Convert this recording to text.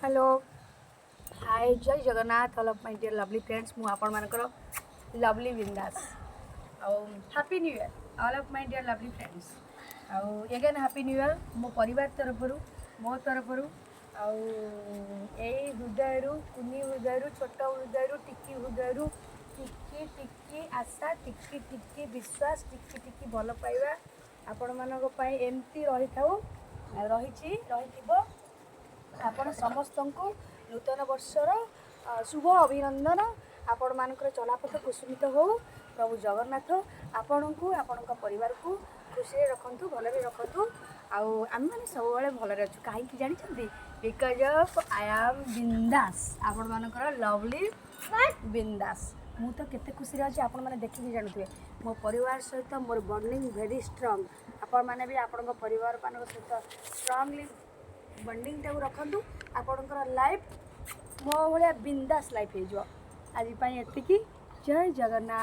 Hello hi Jai Jagannath all of my dear lovely friends मु आपण मानकर लवली बिंदास आउ happy new year all of my dear lovely friends आउ अगेन हैप्पी न्यू ईयर मो परिवार तरफरु मो तरफरु आउ एई हृदयरु कुनी हृदयरु छोट हृदयरु टिकी हृदयरु टिकी टिकी आशा टिकी टिकी विश्वास टिकी टिकी भल पाइबा आपण मानक पई एमती रही थाउ रही रहिथिबो आपण समस्त को नूतन वर्षर शुभ अभिनंदन आपण मानकर चलापथ कुसुमित हो प्रभु जगन्नाथ आपण को आपण परिवार को खुशी रखु भल रखु आम मैंने सब भल अच्छु कहीं जानते बिकज ऑफ आई एम बिंदास आपण मानकर लवली बिंदास मु तो केते खुशी अच्छी आपण मैंने देखिए जानते मो परिवार सहित मोर बॉन्डिंग वेरी स्ट्रांग आपण मैंने भी आपण परिवार मान सहित स्ट्रांगली बॉन्डिंग टाक रखु आपणकर लाइफ मो भाया बिंदास लाइफ हो आज एतिकी जय जगन्नाथ।